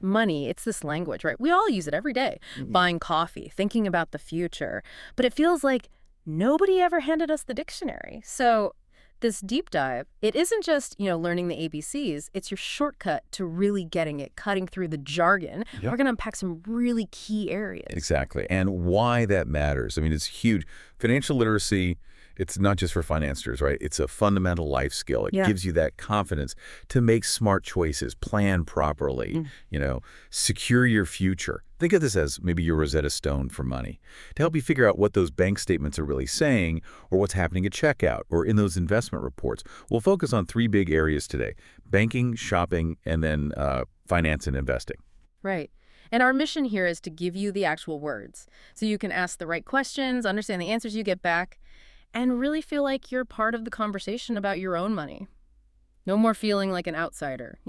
Money, it's this language, right? We all use it every day. Buying coffee, thinking about the future. But it feels like nobody ever handed us the dictionary. So this deep dive, it isn't just, learning the ABCs. It's your shortcut to really getting it, cutting through the jargon. Yep. We're going to unpack some really key areas. Exactly. And why that matters. I mean, it's huge. Financial literacy, it's not just for financiers, right? It's a fundamental life skill. It gives you that confidence to make smart choices, plan properly, secure your future. Think of this as maybe your Rosetta Stone for money to help you figure out what those bank statements are really saying or what's happening at checkout or in those investment reports. We'll focus on 3 big areas today: banking, shopping, and then finance and investing. Right. And our mission here is to give you the actual words so you can ask the right questions, understand the answers you get back, and really feel like you're part of the conversation about your own money. No more feeling like an outsider.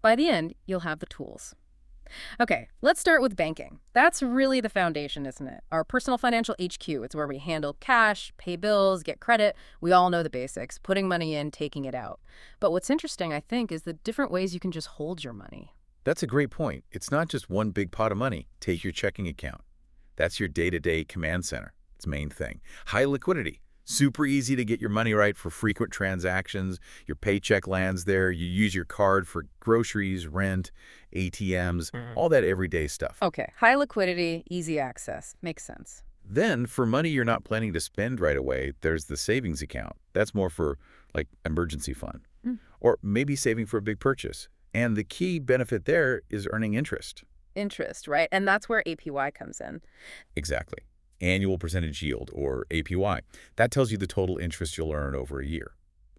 By the end, you'll have the tools. Okay, let's start with banking. That's really the foundation, isn't it? Our personal financial HQ. It's where we handle cash, pay bills, get credit. We all know the basics, putting money in, taking it out. But what's interesting, I think, is the different ways you can just hold your money. That's a great point. It's not just one big pot of money. Take your checking account. That's your day-to-day command center. It's the main thing. High liquidity. Super easy to get your money right for frequent transactions. Your paycheck lands there. You use your card for groceries, rent, ATMs, all that everyday stuff. Okay, high liquidity, easy access. Makes sense. Then, for money you're not planning to spend right away, there's the savings account. That's more for, like, emergency fund. Or maybe saving for a big purchase. And the key benefit there is earning interest. Interest, right? And that's where APY comes in. Exactly. Annual percentage yield, or APY. That tells you the total interest you'll earn over a year.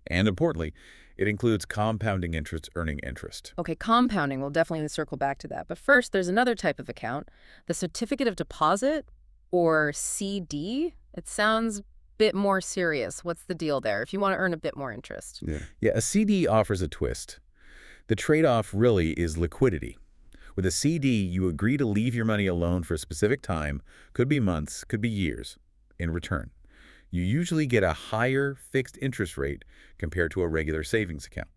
And importantly, it includes compounding interest earning interest. Okay, compounding, we'll definitely circle back to that. But first, there's another type of account, the certificate of deposit, or CD. It sounds a bit more serious. What's the deal there if you want to earn a bit more interest? Yeah, a CD offers a twist. The trade-off really is liquidity. With a CD, you agree to leave your money alone for a specific time, could be months, could be years, in return. You usually get a higher fixed interest rate compared to a regular savings account.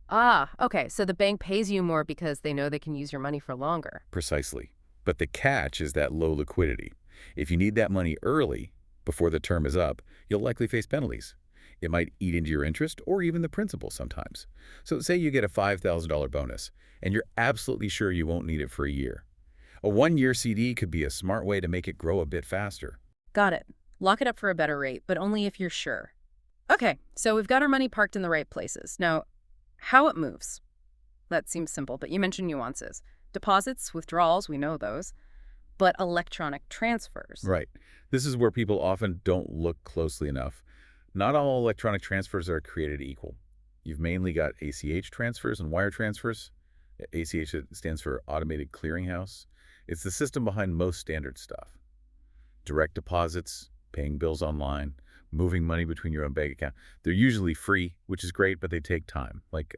Ah, okay, so the bank pays you more because they know they can use your money for longer. Precisely. But the catch is that low liquidity. If you need that money early, before the term is up, you'll likely face penalties. It might eat into your interest or even the principal sometimes. So say you get a $5,000 bonus, and you're absolutely sure you won't need it for a year. A 1-year CD could be a smart way to make it grow a bit faster. Got it. Lock it up for a better rate, but only if you're sure. Okay, so we've got our money parked in the right places. Now, how it moves. That seems simple, but you mentioned nuances. Deposits, withdrawals, we know those. But electronic transfers. Right. This is where people often don't look closely enough. Not all electronic transfers are created equal. You've mainly got ACH transfers and wire transfers. ACH stands for Automated Clearinghouse. It's the system behind most standard stuff. Direct deposits, paying bills online, moving money between your own bank account. They're usually free, which is great, but they take time, like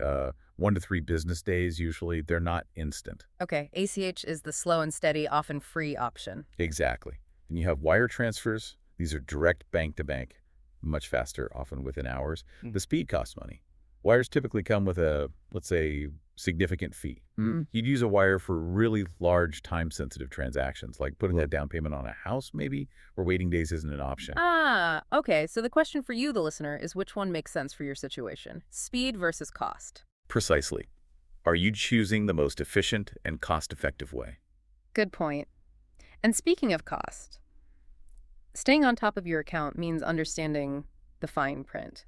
1 to 3 business days usually. They're not instant. Okay, ACH is the slow and steady, often free option. Exactly. Then you have wire transfers. These are direct bank-to-bank, much faster, often within hours. The speed costs money. Wires typically come with a, let's say, significant fee. You'd use a wire for really large, time-sensitive transactions, like putting that down payment on a house, maybe, where waiting days isn't an option. Ah, okay. So the question for you, the listener, is which one makes sense for your situation? Speed versus cost. Precisely. Are you choosing the most efficient and cost-effective way? Good point. And speaking of cost, staying on top of your account means understanding the fine print.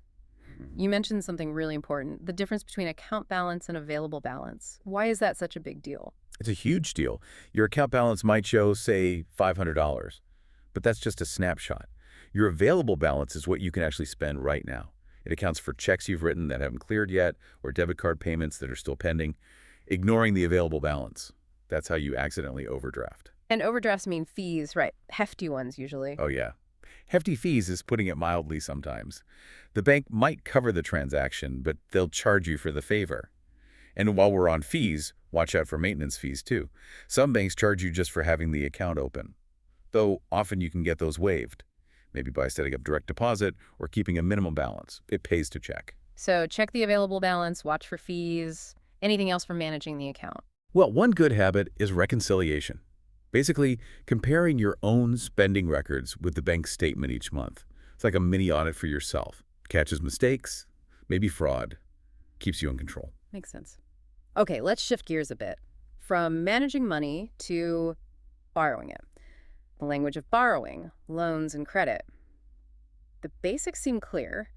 You mentioned something really important, the difference between account balance and available balance. Why is that such a big deal? It's a huge deal. Your account balance might show, say, $500, but that's just a snapshot. Your available balance is what you can actually spend right now. It accounts for checks you've written that haven't cleared yet or debit card payments that are still pending. Ignoring the available balance, that's how you accidentally overdraft. And overdrafts mean fees, right? Hefty ones usually. Oh, yeah. Hefty fees is putting it mildly sometimes. The bank might cover the transaction, but they'll charge you for the favor. And while we're on fees, watch out for maintenance fees too. Some banks charge you just for having the account open, though often you can get those waived, maybe by setting up direct deposit or keeping a minimum balance. It pays to check. So check the available balance, watch for fees, anything else for managing the account. Well, one good habit is reconciliation. Basically, comparing your own spending records with the bank statement each month. It's like a mini audit for yourself. Catches mistakes, maybe fraud, keeps you in control. Makes sense. Okay, let's shift gears a bit. From managing money to borrowing it. The language of borrowing, loans, and credit. The basics seem clear.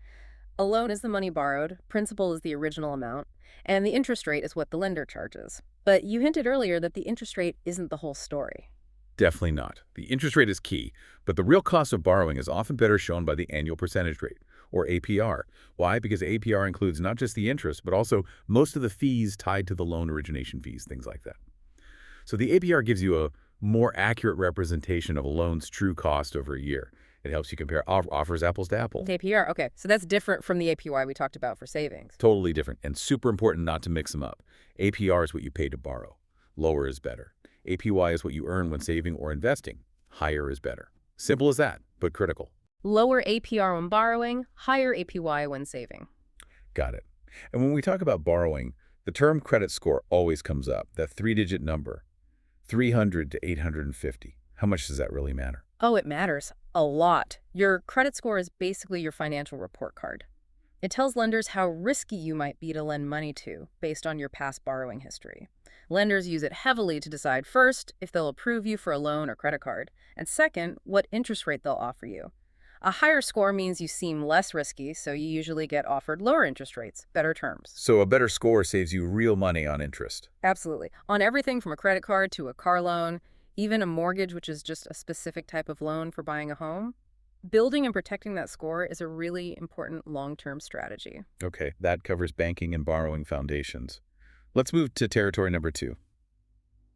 A loan is the money borrowed, principal is the original amount, and the interest rate is what the lender charges. But you hinted earlier that the interest rate isn't the whole story. Definitely not. The interest rate is key, but the real cost of borrowing is often better shown by the annual percentage rate, or APR. Why? Because APR includes not just the interest, but also most of the fees tied to the loan origination fees, things like that. So the APR gives you a more accurate representation of a loan's true cost over a year. It helps you compare offers apples to apples. The APR, okay. So that's different from the APY we talked about for savings. Totally different and super important not to mix them up. APR is what you pay to borrow. Lower is better. APY is what you earn when saving or investing. Higher is better. Simple as that, but critical. Lower APR when borrowing, higher APY when saving. Got it. And when we talk about borrowing, the term credit score always comes up, that three-digit number, 300 to 850. How much does that really matter? Oh, it matters a lot. Your credit score is basically your financial report card. It tells lenders how risky you might be to lend money to based on your past borrowing history. Lenders use it heavily to decide first if they'll approve you for a loan or credit card, and second, what interest rate they'll offer you. A higher score means you seem less risky, so you usually get offered lower interest rates, better terms. So a better score saves you real money on interest. Absolutely. On everything from a credit card to a car loan, even a mortgage, which is just a specific type of loan for buying a home. Building and protecting that score is a really important long-term strategy. Okay, that covers banking and borrowing foundations. Let's move to territory number 2,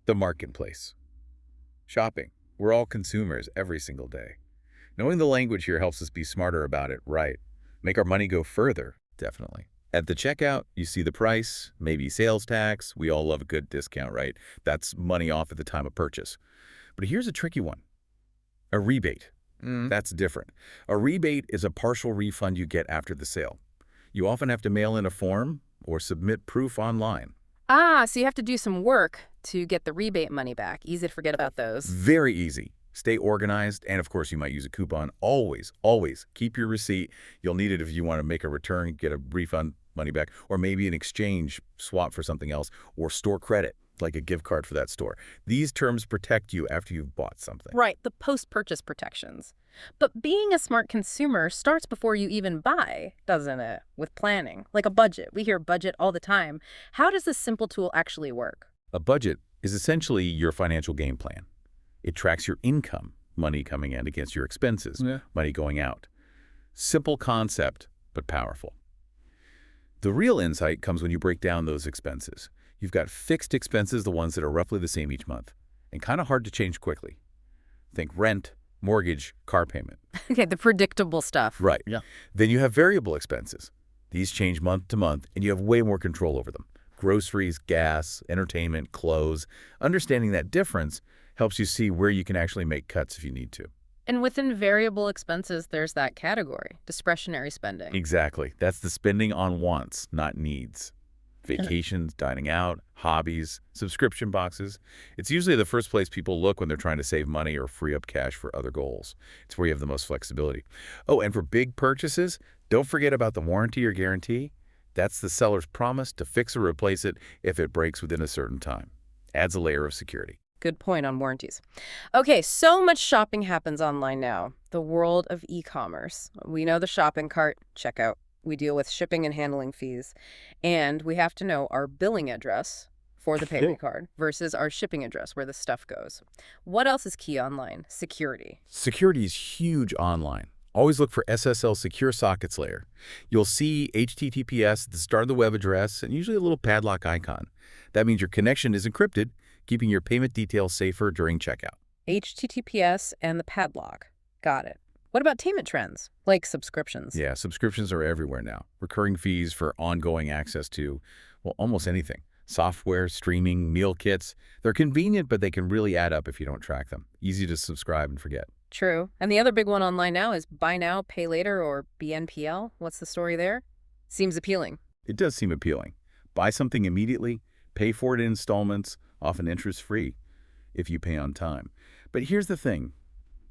the marketplace. Shopping. We're all consumers every single day. Knowing the language here helps us be smarter about it, right? Make our money go further, definitely. At the checkout, you see the price, maybe sales tax. We all love a good discount, right? That's money off at the time of purchase. But here's a tricky one. A rebate. That's different. A rebate is a partial refund you get after the sale. You often have to mail in a form or submit proof online. Ah, so you have to do some work to get the rebate money back. Easy to forget about those. Very easy. Stay organized, and of course you might use a coupon. Always, always keep your receipt. You'll need it if you want to make a return, get a refund, money back, or maybe an exchange, swap for something else, or store credit, like a gift card for that store. These terms protect you after you've bought something. Right, the post-purchase protections. But being a smart consumer starts before you even buy, doesn't it? With planning, like a budget. We hear budget all the time. How does this simple tool actually work? A budget is essentially your financial game plan. It tracks your income, money coming in against your expenses, money going out. Simple concept, but powerful. The real insight comes when you break down those expenses. You've got fixed expenses, the ones that are roughly the same each month, and kind of hard to change quickly. Think rent, mortgage, car payment. Okay, the predictable stuff. Right. Yeah. Then you have variable expenses. These change month to month, and you have way more control over them. Groceries, gas, entertainment, clothes. Understanding that difference helps you see where you can actually make cuts if you need to. And within variable expenses, there's that category, discretionary spending. Exactly. That's the spending on wants, not needs. Vacations, dining out, hobbies, subscription boxes. It's usually the first place people look when they're trying to save money or free up cash for other goals. It's where you have the most flexibility. Oh, and for big purchases, don't forget about the warranty or guarantee. That's the seller's promise to fix or replace it if it breaks within a certain time. Adds a layer of security. Good point on warranties. Okay, so much shopping happens online now. The world of e-commerce. We know the shopping cart, checkout. We deal with shipping and handling fees. And we have to know our billing address for the payment card versus our shipping address where the stuff goes. What else is key online? Security. Security is huge online. Always look for SSL Secure Sockets layer. You'll see HTTPS at the start of the web address and usually a little padlock icon. That means your connection is encrypted, keeping your payment details safer during checkout. HTTPS and the padlock. Got it. What about payment trends, like subscriptions? Yeah, subscriptions are everywhere now. Recurring fees for ongoing access to, well, almost anything. Software, streaming, meal kits. They're convenient, but they can really add up if you don't track them. Easy to subscribe and forget. True. And the other big one online now is buy now, pay later, or BNPL. What's the story there? Seems appealing. It does seem appealing. Buy something immediately, Pay for it in installments, often interest-free, if you pay on time. But here's the thing.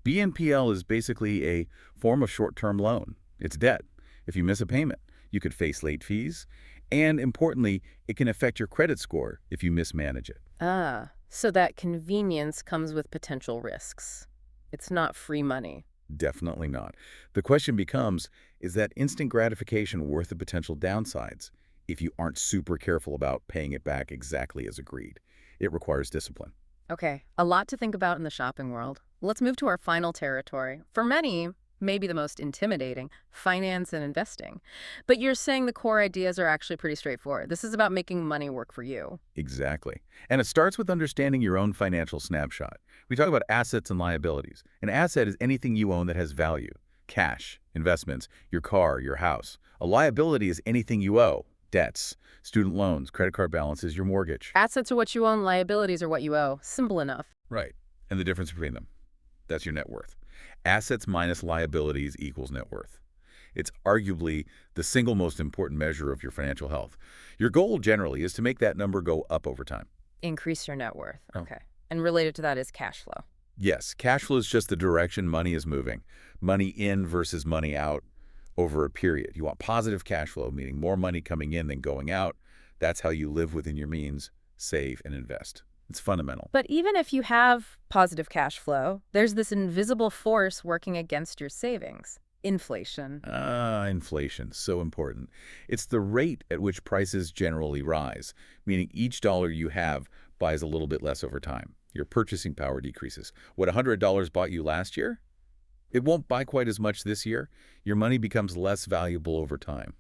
BNPL is basically a form of short-term loan. It's debt. If you miss a payment, you could face late fees. And importantly, it can affect your credit score if you mismanage it. Ah, so that convenience comes with potential risks. It's not free money. Definitely not. The question becomes, is that instant gratification worth the potential downsides if you aren't super careful about paying it back exactly as agreed? It requires discipline. Okay, a lot to think about in the shopping world. Let's move to our final territory. For many, maybe the most intimidating, finance and investing. But you're saying the core ideas are actually pretty straightforward. This is about making money work for you. Exactly. And it starts with understanding your own financial snapshot. We talk about assets and liabilities. An asset is anything you own that has value. Cash, investments, your car, your house. A liability is anything you owe. Debts, student loans, credit card balances, your mortgage. Assets are what you own, liabilities are what you owe. Simple enough. Right. And the difference between them. That's your net worth. Assets minus liabilities equals net worth. It's arguably the single most important measure of your financial health. Your goal generally is to make that number go up over time. Increase your net worth. Oh. Okay. And related to that is cash flow. Yes, cash flow is just the direction money is moving. Money in versus money out over a period. You want positive cash flow, meaning more money coming in than going out. That's how you live within your means, save, and invest. It's fundamental. But even if you have positive cash flow, there's this invisible force working against your savings. Inflation. Inflation, so important. It's the rate at which prices generally rise, meaning each dollar you have buys a little bit less over time. Your purchasing power decreases. What $100 bought you last year, it won't buy quite as much this year. Your money becomes less valuable over time.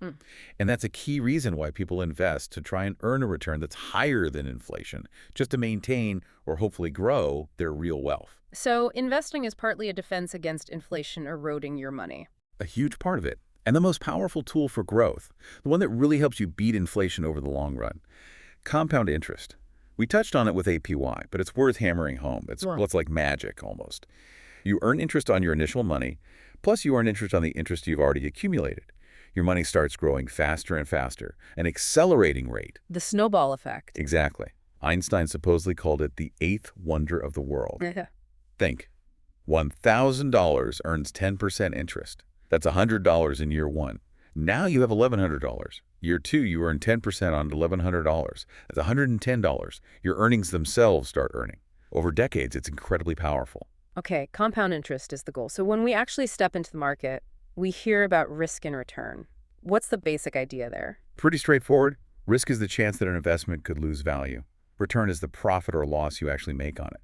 And that's a key reason why people invest, to try and earn a return that's higher than inflation, just to maintain or hopefully grow their real wealth. So investing is partly a defense against inflation eroding your money. A huge part of it. And the most powerful tool for growth, the one that really helps you beat inflation over the long run. Compound interest. We touched on it with APY, but it's worth hammering home. It's like magic almost. You earn interest on your initial money, plus you earn interest on the interest you've already accumulated. Your money starts growing faster and faster, an accelerating rate. The snowball effect. Exactly. Einstein supposedly called it the eighth wonder of the world. Think, $1,000 earns 10% interest. That's $100 in year one. Now you have $1,100. Year two, you earn 10% on $1,100. That's $110. Your earnings themselves start earning. Over decades, it's incredibly powerful. Okay, compound interest is the goal. So when we actually step into the market, we hear about risk and return. What's the basic idea there? Pretty straightforward. Risk is the chance that an investment could lose value. Return is the profit or loss you actually make on it.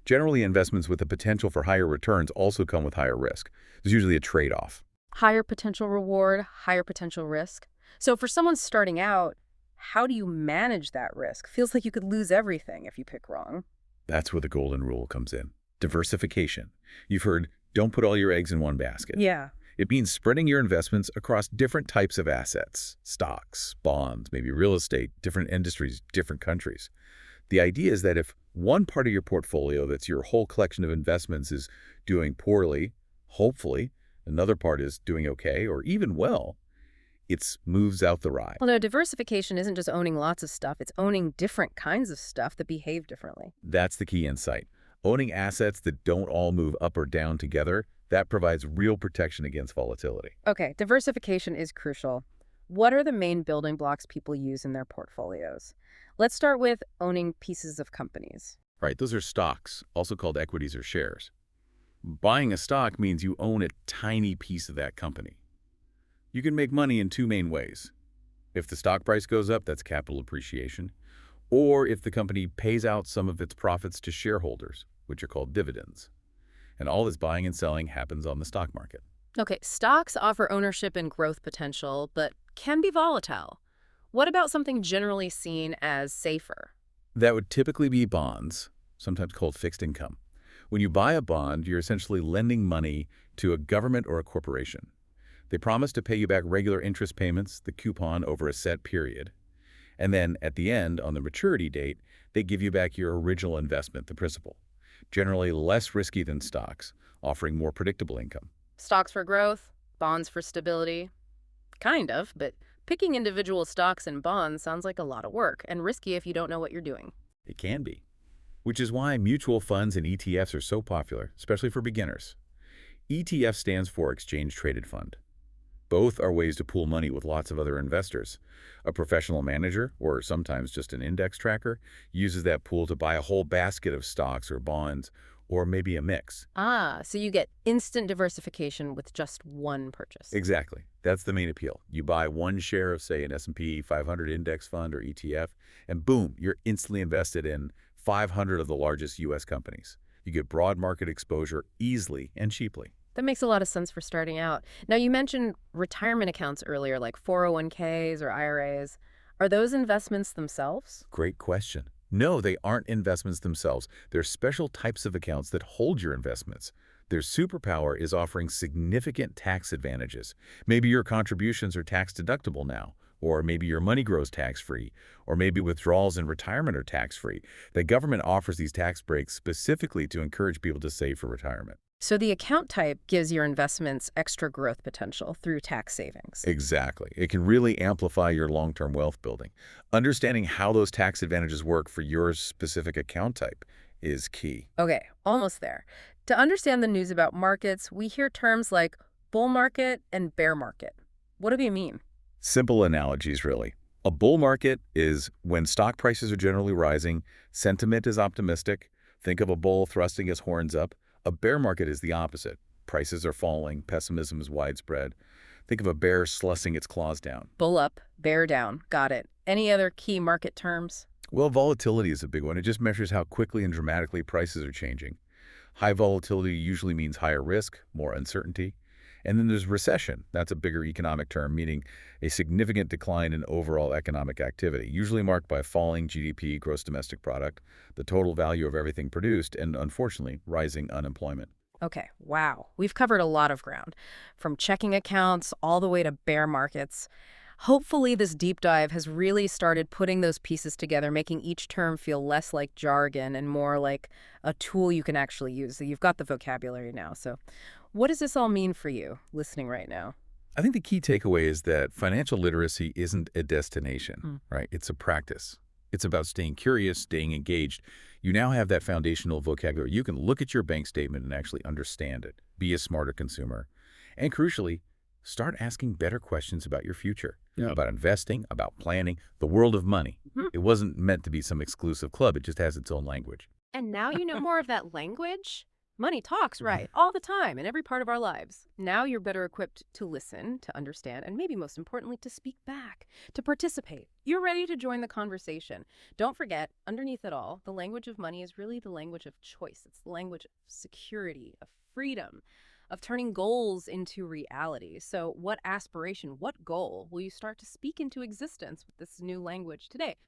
Generally, investments with the potential for higher returns also come with higher risk. There's usually a trade-off. Higher potential reward, higher potential risk. So for someone starting out, how do you manage that risk? Feels like you could lose everything if you pick wrong. That's where the golden rule comes in. Diversification. You've heard, don't put all your eggs in one basket. Yeah. It means spreading your investments across different types of assets, stocks, bonds, maybe real estate, different industries, different countries. The idea is that if one part of your portfolio, that's your whole collection of investments, is doing poorly, hopefully another part is doing okay or even well, it moves out the ride. Well, no, diversification isn't just owning lots of stuff. It's owning different kinds of stuff that behave differently. That's the key insight. Owning assets that don't all move up or down together, that provides real protection against volatility. Okay, diversification is crucial. What are the main building blocks people use in their portfolios? Let's start with owning pieces of companies. Right, those are stocks, also called equities or shares. Buying a stock means you own a tiny piece of that company. You can make money in two main ways. If the stock price goes up, that's capital appreciation. Or if the company pays out some of its profits to shareholders, which are called dividends. And all this buying and selling happens on the stock market. Okay, stocks offer ownership and growth potential, but can be volatile. What about something generally seen as safer? That would typically be bonds, sometimes called fixed income. When you buy a bond, you're essentially lending money to a government or a corporation. They promise to pay you back regular interest payments, the coupon, over a set period. And then at the end, on the maturity date, they give you back your original investment, the principal. Generally less risky than stocks, offering more predictable income. Stocks for growth, bonds for stability. Kind of, but Picking individual stocks and bonds sounds like a lot of work and risky if you don't know what you're doing. It can be, which is why mutual funds and ETFs are so popular, especially for beginners. ETF stands for Exchange Traded Fund. Both are ways to pool money with lots of other investors. A professional manager, or sometimes just an index tracker, uses that pool to buy a whole basket of stocks or bonds, or maybe a mix. Ah, so you get instant diversification with just one purchase. Exactly. That's the main appeal. You buy one share of, say, an S&P 500 index fund or ETF, and boom, you're instantly invested in 500 of the largest U.S. companies. You get broad market exposure easily and cheaply. That makes a lot of sense for starting out. Now, you mentioned retirement accounts earlier, like 401ks or IRAs. Are those investments themselves? Great question. No, they aren't investments themselves. They're special types of accounts that hold your investments. Their superpower is offering significant tax advantages. Maybe your contributions are tax deductible now, or maybe your money grows tax-free, or maybe withdrawals in retirement are tax-free. The government offers these tax breaks specifically to encourage people to save for retirement. So the account type gives your investments extra growth potential through tax savings. Exactly. It can really amplify your long-term wealth building. Understanding how those tax advantages work for your specific account type is key. Okay, almost there. To understand the news about markets, we hear terms like bull market and bear market. What do they mean? Simple analogies, really. A bull market is when stock prices are generally rising, sentiment is optimistic. Think of a bull thrusting his horns up. A bear market is the opposite. Prices are falling, pessimism is widespread. Think of a bear sluicing its claws down. Bull up, bear down. Got it. Any other key market terms? Well, volatility is a big one. It just measures how quickly and dramatically prices are changing. High volatility usually means higher risk, more uncertainty. And then there's recession. That's a bigger economic term, meaning a significant decline in overall economic activity, usually marked by falling GDP, gross domestic product, the total value of everything produced, and unfortunately, rising unemployment. Okay, wow. We've covered a lot of ground, from checking accounts all the way to bear markets. Hopefully, this deep dive has really started putting those pieces together, making each term feel less like jargon and more like a tool you can actually use. So you've got the vocabulary now. So what does this all mean for you listening right now? I think the key takeaway is that financial literacy isn't a destination, Mm. right? It's a practice. It's about staying curious, staying engaged. You now have that foundational vocabulary. You can look at your bank statement and actually understand it, be a smarter consumer, and crucially, start asking better questions about your future, about investing, about planning, the world of money. Mhm. It wasn't meant to be some exclusive club. It just has its own language. And now you know more of that language? Money talks, right, all the time in every part of our lives. Now you're better equipped to listen, to understand, and maybe most importantly, to speak back, to participate. You're ready to join the conversation. Don't forget, underneath it all, the language of money is really the language of choice. It's the language of security, of freedom, of turning goals into reality. So what aspiration, what goal will you start to speak into existence with this new language today?